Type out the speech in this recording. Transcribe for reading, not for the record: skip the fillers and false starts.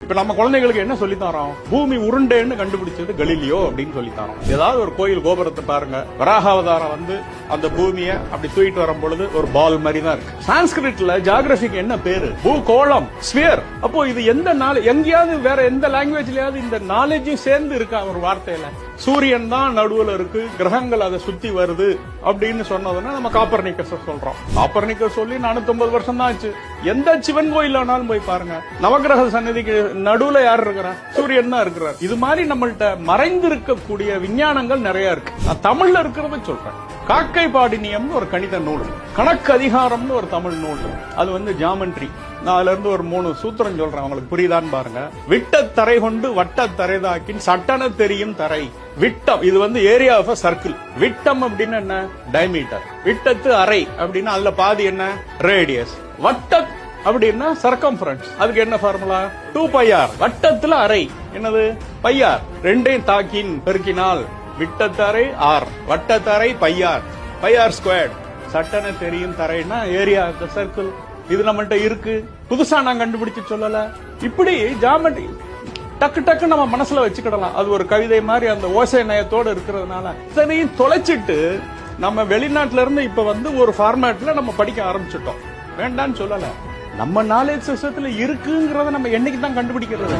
இப்ப நம்ம குழந்தைகளுக்கு என்ன சொல்லி தரோம்? பூமி உருண்டைன்னு கண்டுபிடிச்சது கலீலியோ அப்படின்னு சொல்லி தரோம். ஏதாவது ஒரு கோயில் கோபுரத்தை பாருங்க, வராகாவதாரம் வந்து அந்த பூமியை அப்படி தூக்கிட்டு வரும் பொழுது ஒரு பால் மாதிரி தான் இருக்கு. சான்ஸ்கிரிட்ல ஜியோகிராபிக்கு என்ன பேரு? பூகோளம், ஸ்பியர். அப்போ இது எந்த நாள் எங்கேயாவது வேற எந்த லாங்குவேஜ்லயாவது இந்த நாலேஜும் சேர்ந்து இருக்கா ஒரு வார்த்தையில? சூரியன் தான் நடுவுல இருக்கு, கிரகங்கள் அதை சுத்தி வருது அப்படின்னு சொன்னதுன்னா நம்ம காப்பர்னிக்கஸ் சொல்றோம். காப்பர்னிக்கஸ் சொல்லி 450 வருஷம் தான் ஆச்சு. எந்த சிவன் கோயில் ஆனாலும் போய் பாருங்க, நவகிரக சன்னதிக்கு நடுவுல யார் இருக்கிறா? சூரியன் தான் இருக்கிறார். இது மாதிரி நம்மள்ட்ட மறைந்து இருக்கக்கூடிய விஞ்ஞானங்கள் நிறைய இருக்கு. நான் தமிழ்ல இருக்கிறத சொல்றேன். காக்கை பாடினியம்னு ஒரு கணித நூல், கணக்கு அதிகாரம்னு ஒரு தமிழ் நூல், அது வந்து ஜாமெட்ரி. நான் அதுல இருந்து ஒரு 3 சூத்திரம் சொல்றேன், உங்களுக்கு புரியுதான்னு பாருங்க. விட்ட தரை கொண்டு வட்ட தரைதாக்கின் சட்டன தெரியும் தரை. விட்டம், இது வந்து ஏரியா ஆஃப் சர்க்கிள். விட்டம் அப்படின்னு என்ன? டயமீட்டர். விட்டத்து அரை அப்படின்னா அதுல பாதி என்ன? ரேடியஸ். வட்ட அப்படின்னா சர்க்கம்ஃபரன்ஸ், அதுக்கு என்ன ஃபார்முலா? 2πr. வட்டத்துல அரை என்னது? πr. ரெண்டையும் தாக்கின் பெருக்கினால் விட்டத்தரை ஆர், வட்டத்தரை πr, πr ஸ்கொயர்ட். சட்டன தெரியும் தரைன்னா ஏரியா ஆஃப் த சர்க்கிள். இது நம்மள்ட்ட இருக்கு, புதுசா நான் கண்டுபிடிச்சு சொல்லல. இப்படி ஜாமெட்ரி டக்கு டக்கு நம்ம மனசுல வச்சுக்கிடலாம். அது ஒரு கவிதை மாதிரி அந்த ஓசை நயத்தோடு இருக்கிறதுனால இத்தனையும் தொலைச்சிட்டு நம்ம வெளிநாட்டுல இருந்து இப்ப வந்து ஒரு ஃபார்மேட்ல நம்ம படிக்க ஆரம்பிச்சுட்டோம். வேண்டான்னு சொல்லல, நம்ம நாலேஜ் சிஸ்டத்துல இருக்குங்கிறத நம்ம என்னைக்கு தான் கண்டுபிடிக்கிறது?